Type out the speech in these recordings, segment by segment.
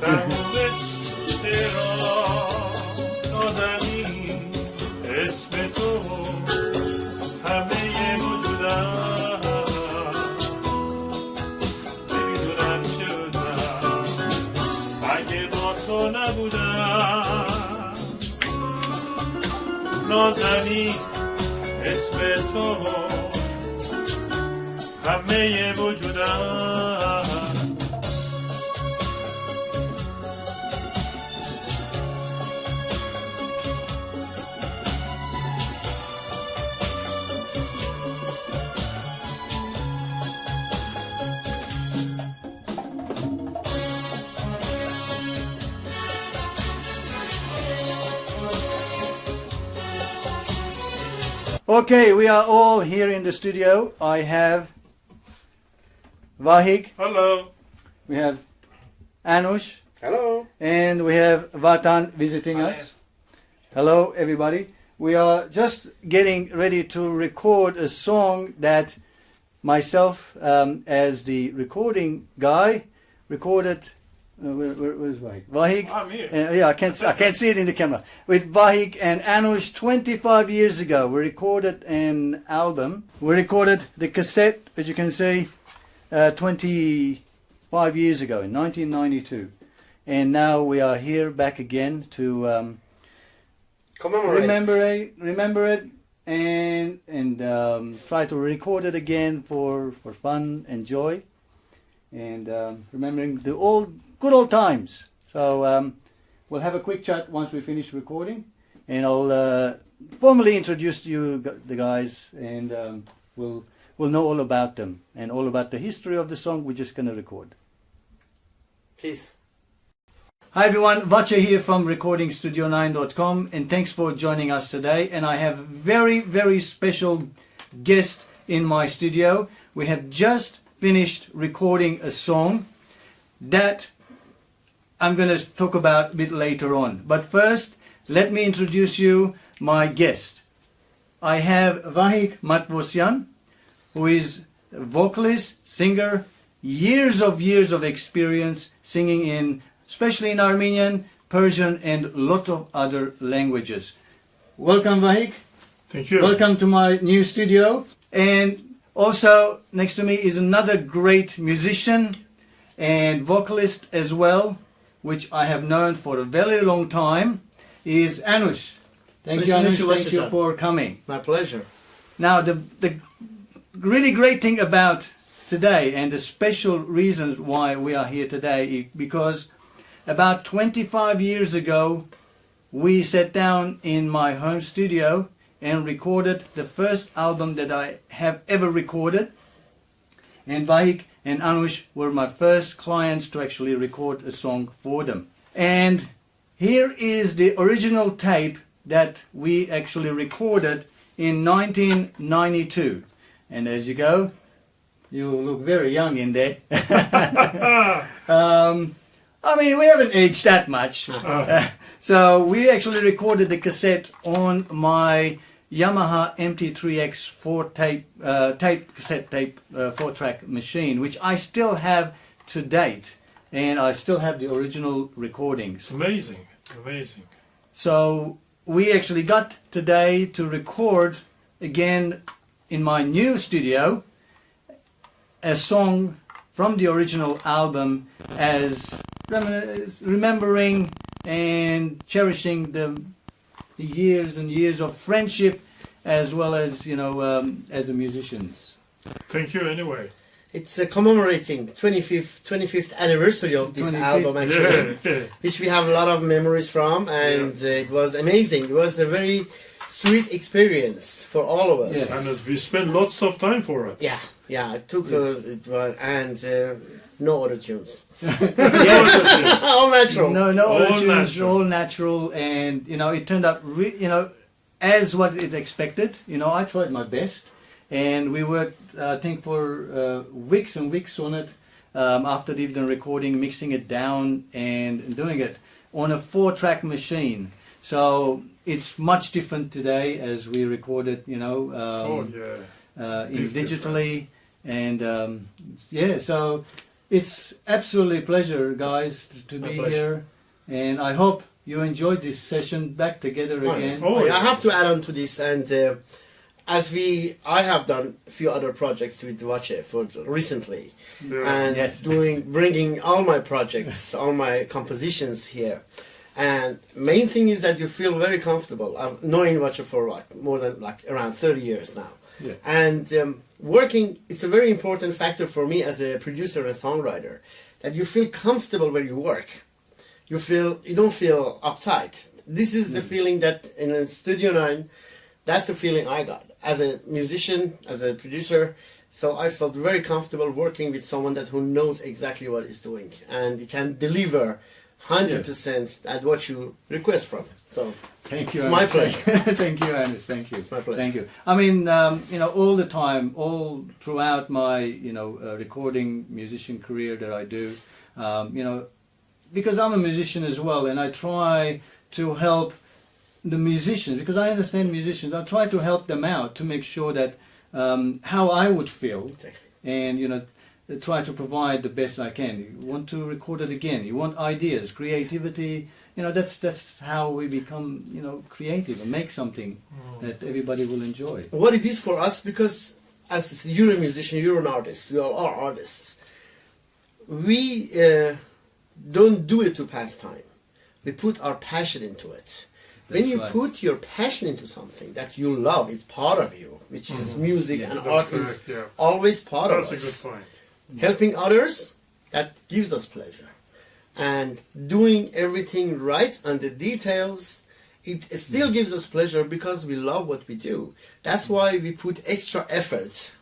تمومش تهران نازنین اسم تو همه وجودم نمیدونم چه بودم اگه با تو نبودم نازنین اسم تو همه وجودم Okay, we are all here in the studio. I have Vahik, Hello. we have Anoush, Hello. and we have Vatan visiting us. Hello, everybody. We are just getting ready to record a song that myself, as the recording guy, recorded. Where's Vahik? Vahik. I'm here. Yeah, I can't see it in the camera. With Vahik and Anoush 25 years ago, we recorded an album. We recorded the cassette, as you can see, 25 years ago in 1992, and now we are here back again to Commemorate. remember it, and try to record it again for fun and joy, and remembering the good old times. So we'll have a quick chat once we finish recording, and I'll formally introduce you the guys, and we'll know all about them and all about the history of the song we're just going to record. Peace. Hi everyone, Vacha here from recordingstudio9.com, and thanks for joining us today. And I have very, very special guest in my studio. We have just finished recording a song that I'm going to talk about a bit later on. But first, let me introduce you my guest. I have Vahik Matvosyan, who is a vocalist, singer, years of experience singing especially in Armenian, Persian, and a lot of other languages. Welcome, Vahik. Thank you. Welcome to my new studio. And also next to me is another great musician and vocalist as well, which I have known for a very long time, is Anoush. Thank you, Anoush. Thank you for coming. My pleasure. Now, the really great thing about today, and the special reasons why we are here today, because about 25 years ago, we sat down in my home studio and recorded the first album that I have ever recorded. And Vahik and Anoush were my first clients to actually record a song for them. And here is the original tape that we actually recorded in 1992. And as you go, you look very young in there. I mean, we haven't aged that much. So we actually recorded the cassette on my Yamaha MT3X 4-track machine, which I still have to date, and I still have the original recordings. Amazing. Amazing. So we actually got today to record again in my new studio a song from the original album, as remembering and cherishing the years and years of friendship, as well as, as a musicians. Thank you anyway. It's commemorating 25th anniversary of this 25th. album, actually, which we have a lot of memories from, and it was amazing. It was a very sweet experience for all of us. Yes. And we spent lots of time for it. Yeah, it took no auto tunes. Yes. All natural. No All auto-tunes, natural. all natural, and it turned out, as what it expected. I tried my best, and we worked, I think, for weeks and weeks on it. After even recording, mixing it down, and doing it on a 4-track machine. So it's much different today as we record it, digitally, and so It's absolutely a pleasure, guys, to My be pleasure. here, and I hope you enjoyed this session back together again. Oh, I have to add on to this, and I have done a few other projects with Vache for recently, Yeah. and Yes. bringing all my projects, all my compositions here. And main thing is that you feel very comfortable. I've knowing Vache for what, more than like around 30 years now. Yeah. And working, it's a very important factor for me as a producer and a songwriter, that you feel comfortable where you work. You don't feel uptight. This is the feeling that in a Studio 9, that's the feeling I got as a musician, as a producer. So I felt very comfortable working with someone who knows exactly what he's doing, and he can deliver 100% at what you request from him. So Thank you. It's my Ernest. pleasure. Thank you, Ernest. Thank you. It's my pleasure. Thank you. I mean, all the time, all throughout my, recording musician career that I do, because I'm a musician as well, and I try to help the musicians, because I understand musicians. I try to help them out to make sure that how I would feel, Exactly. and try to provide the best I can. You want to record it again. You want ideas, creativity. That's how we become, creative and make something that everybody will enjoy. What it is for us, because as you're a musician, you're an artist, we all are artists. We don't do it to pass time. We put our passion into it. When That's you right. put your passion into something that you love, it's part of you, which is music, Yeah, and that's art correct, is yeah. always part That's of a us. good point. Helping others, that gives us pleasure. And doing everything right on the details, it still gives us pleasure because we love what we do. That's why we put extra effort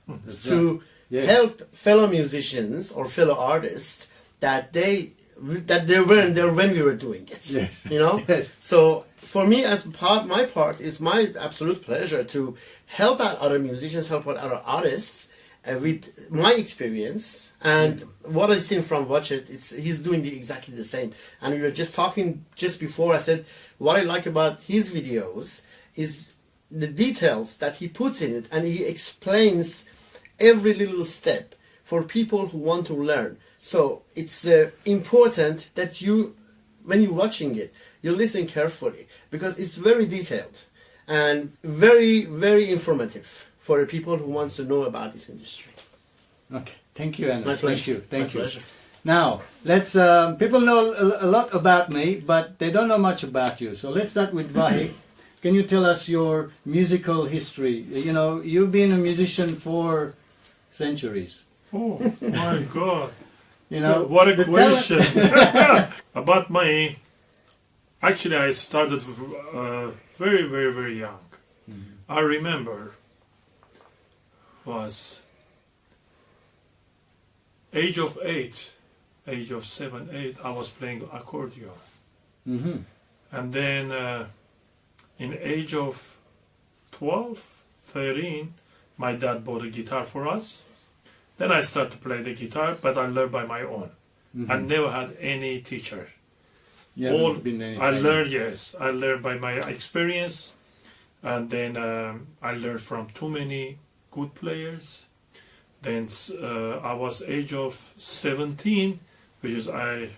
That's to right. Yes. help fellow musicians or fellow artists that they weren't there when we were doing it. Yes. Yes. So for me, as my part is my absolute pleasure to help out other musicians, help out other artists with my experience and what I've seen from Watch It. He's doing exactly the same. And we were just talking just before. I said what I like about his videos is the details that he puts in it, and he explains every little step for people who want to learn. So it's important that when you're watching it, you listen carefully, because it's very detailed and very, very informative for the people who wants to know about this industry. Okay. Thank you, Anna. My pleasure. Thank you. Thank My you. pleasure. Now, let's. People know a lot about me, but they don't know much about you. So let's start with Vahik. Can you tell us your musical history? You've been a musician for centuries. Oh my God! What a the question! About me, actually, I started very, very, very young. I remember was age of 8, age of 7, 8. I was playing accordion, Mm-hmm. and then in age of 12, 13, my dad bought a guitar for us. Then I started to play the guitar, but I learned by my own. I never had any teacher. You haven't been any I training. learned, yes, I learned by my experience, and then I learned from too many good players. Then I was age of 17, which is I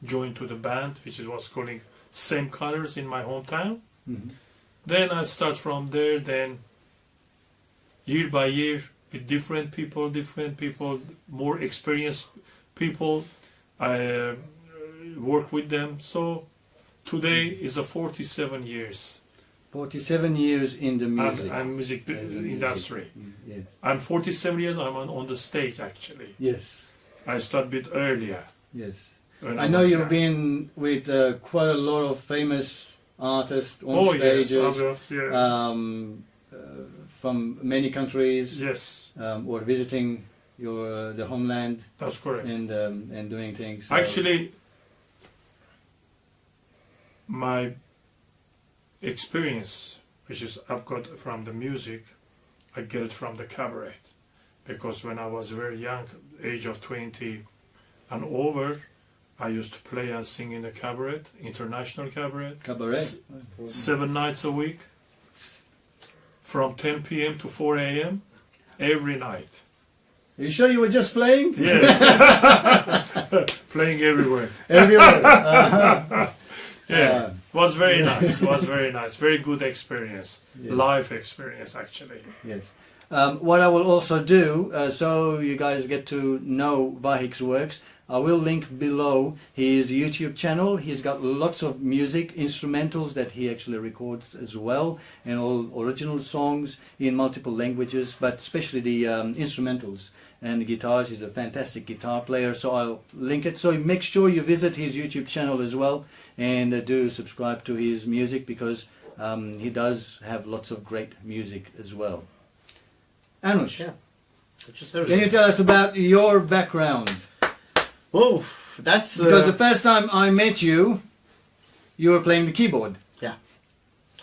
joined to the band, which was calling Same Colors in my hometown. Mhm. Then I start from there. Then year by year with different people, more experienced people. I work with them. So today is a 47 years. 47 years in the music. I'm music As a music. industry. Yes. I'm 47 years. I'm on the stage actually. Yes. I started a bit earlier. Yes. when I know was you've young. been with quite a lot of famous artists on Oh stages yes, I was, yeah. from many countries, Yes, or visiting the homeland that's correct. and doing things. So- Actually, my experience, which is I've got from the music, I get it from the cabaret, because when I was very young, age of 20 and over, I used to play and sing in the cabaret, international cabaret, cabaret. 7 nights a week, from 10 p.m. to 4 a.m. every night. Are you sure you were just playing? Yes. Playing everywhere. Everywhere. Yeah. Was very nice. Was very nice. Very good experience. Yeah. Life experience, actually. Yes. What I will also do, so you guys get to know Vahik's works, I will link below his YouTube channel. He's got lots of music, instrumentals that he actually records as well, and all original songs in multiple languages, but especially the instrumentals and the guitars. He's a fantastic guitar player, so I'll link it. So make sure you visit his YouTube channel as well, and do subscribe to his music, because he does have lots of great music as well. Anoush, Yeah. can you tell us about your background? Oh, that's Because the first time I met you, you were playing the keyboard. yeah.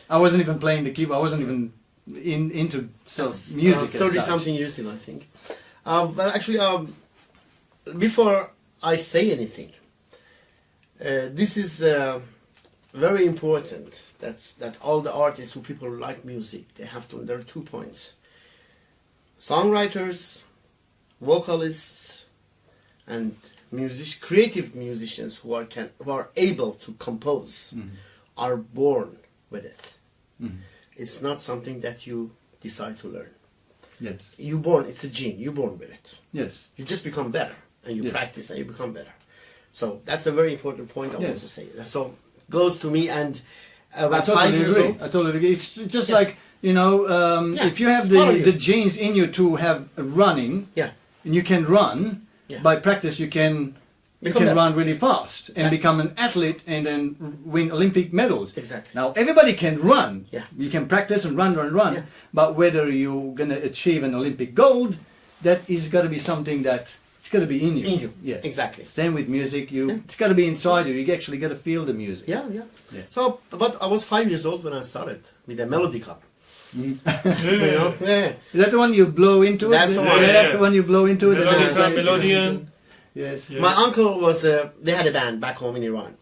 I wasn't even playing the keyboard. I wasn't even into music. 30 something years ago, I think. But actually, before I say anything, this is very important. That all the artists who people like music, they have to. There are 2 points: songwriters, vocalists, and creative musicians who are able to compose are born with it. It's not something that you decide to learn. Yes. It's a gene. You're born with it. Yes. You just become better, and you Yes. practice, and you become better. So that's a very important point I want Yes. to say. So goes to me, and I about 5 totally years agree. old. I totally agree. It's just Yeah. like, Yeah, if you have it's part of you. the genes in you to have running, Yeah. and you can run, Yeah. by practice you can Become better. run really fast and Exactly. become an athlete and then win Olympic medals. Exactly. Now everybody can run. Yeah. You can practice and run, Yeah. but whether you're gonna achieve an Olympic gold, that is got to be something that it's got to be in you. In you. Yeah. Exactly. Same with music. Yeah. It's got to be inside you. You actually got to feel the music. Yeah, yeah, Yeah. So, but I was 5 years old when I started with a melody cup. You Yeah. know? Yeah. Is that the one you blow into That's it? the Yeah, one. that's the one you blow into it. and then Melodica, you play it. Melodian. Yes. Yeah. My uncle was they had a band back home in Iran,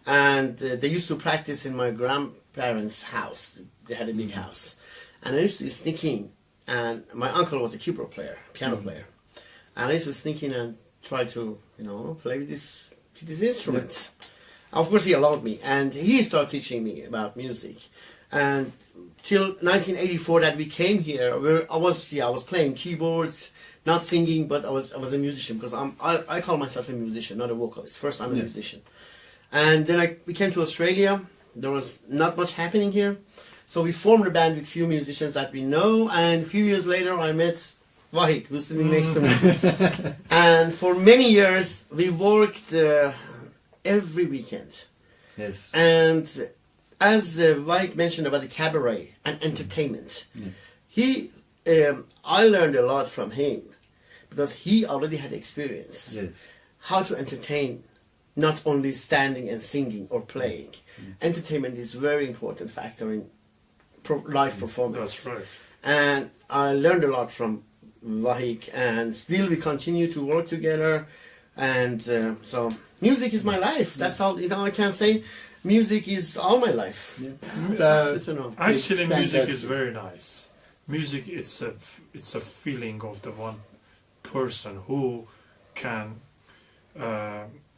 and they used to practice in my grandparents' house. They had a big house, and I used to sneak in. And my uncle was a keyboard player, piano player, and I used to sneak in and try to play with these instruments. Of course, he allowed me, and he started teaching me about music. And till 1984, that we came here, where I was playing keyboards. Not singing, but I was a musician, because I call myself a musician, not a vocalist. First, I'm a musician, and then we came to Australia. There was not much happening here, so we formed a band with few musicians that we know. And a few years later, I met Vahik, who's sitting next to me. And for many years, we worked every weekend. Yes. And as Vahik mentioned about the cabaret and entertainment, I learned a lot from him, because he already had experience Yes. how to entertain, not only standing and singing or playing. Entertainment is a very important factor in live performance. That's right. And I learned a lot from Vahik, and still we continue to work together. And so music is my life. That's all I can say. Music is all my life. Good to know. Actually, It's music is fantastic. very nice. Music, it's a feeling of the one person who can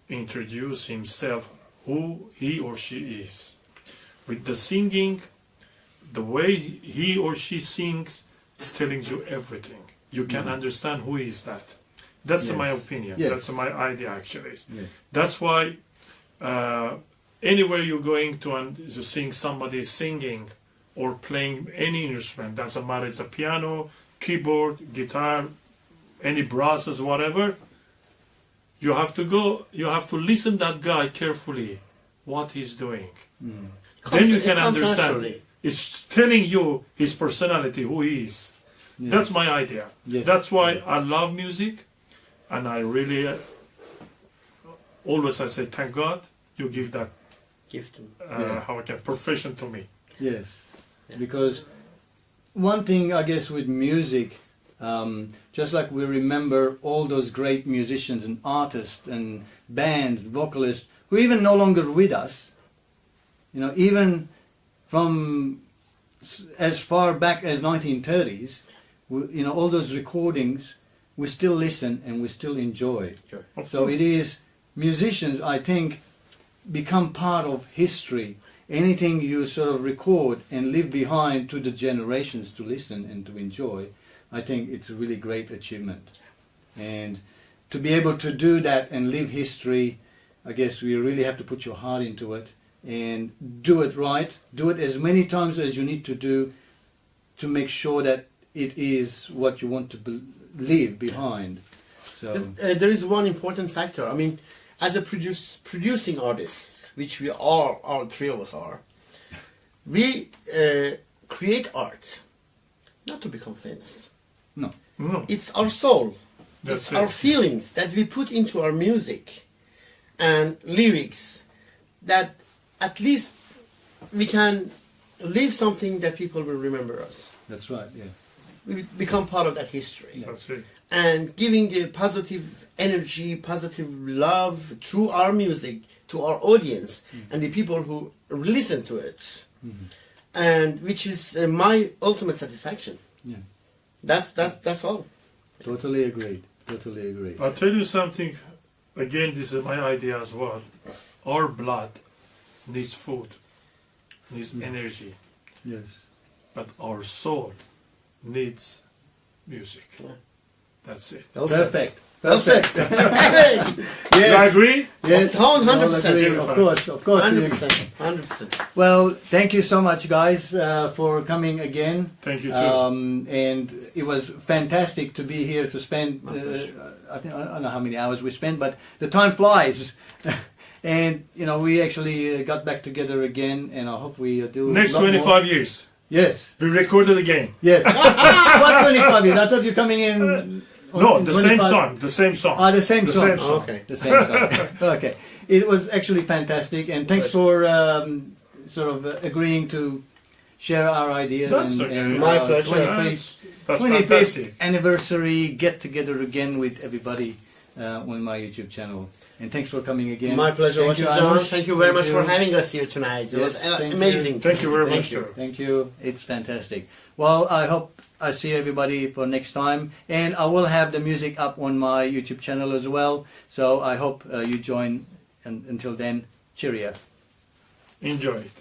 introduce himself, who he or she is. With the singing, the way he or she sings is telling you everything. You can understand who is that. That's my Yes. opinion. Yes. That's my idea, actually. Yeah. That's why anywhere you're going to sing, somebody is singing or playing any instrument, doesn't matter, it's a piano, keyboard, guitar, any brasses, whatever, you have to listen that guy carefully, what he's doing. Then you can understand. Naturally. It's telling you his personality, who he is. Yes. That's my idea. Yes. That's why I love music, and I really always I say, thank God you give that Gift. profession to me. Yes. Because one thing, I guess, with music, just like we remember all those great musicians and artists and bands, vocalists, who are even no longer with us, even from as far back as 1930s, all those recordings, we still listen and we still enjoy. Sure. So it is, musicians, I think, become part of history. Anything you sort of record and leave behind to the generations to listen and to enjoy, I think it's a really great achievement. And to be able to do that and live history, I guess we really have to put your heart into it and do it right. Do it as many times as you need to do to make sure that it is what you want to leave behind. So There is one important factor. I mean, as a producing artist, which we are, all three of us are, we create art not to become famous. no, No. It's our soul. That's It's it. our feelings that we put into our music and lyrics, that at least we can leave something that people will remember us. that's right, yeah. We become part of that history. That's it. And giving a positive energy, positive love through our music to our audience and the people who listen to it, and which is my ultimate satisfaction. Yeah. That's all. Totally agreed. Totally agreed. I'll tell you something. Again, this is my idea as well. Our blood needs food, needs energy, Yes. but our soul needs music. Yeah. That's it. Well said. Perfect. Well said. Perfect. Hey! You Yes. agree? Yes. 100%. we all agree. Of course. Of course. we agree. 100%. 100%. Well, thank you so much, guys, for coming again. Thank you too. And it was fantastic to be here to spend. My pleasure. I don't know how many hours we spent, but the time flies. And you know, we actually got back together again, and I hope we do Next a lot 25 more. years, Yes. we record it again. Yes. What 25 years? I thought you're coming in. No, in the same 25 song. The same song. Ah, the same The song. same song. Okay. The same song. Okay. It was actually fantastic, and thanks for sort of agreeing to share our ideas. That's and, okay. and My our pleasure. 25th That's fantastic. anniversary get together again with everybody on my YouTube channel. And thanks for coming again. My pleasure, Thank you, John. Anush. Thank you very much for you. having us here tonight. It Yes, was thank you. amazing. Thank you very much, you. sir. Thank you. It's fantastic. Well, I hope I see everybody for next time. And I will have the music up on my YouTube channel as well. So I hope you join. And until then, cheerio. Enjoy it.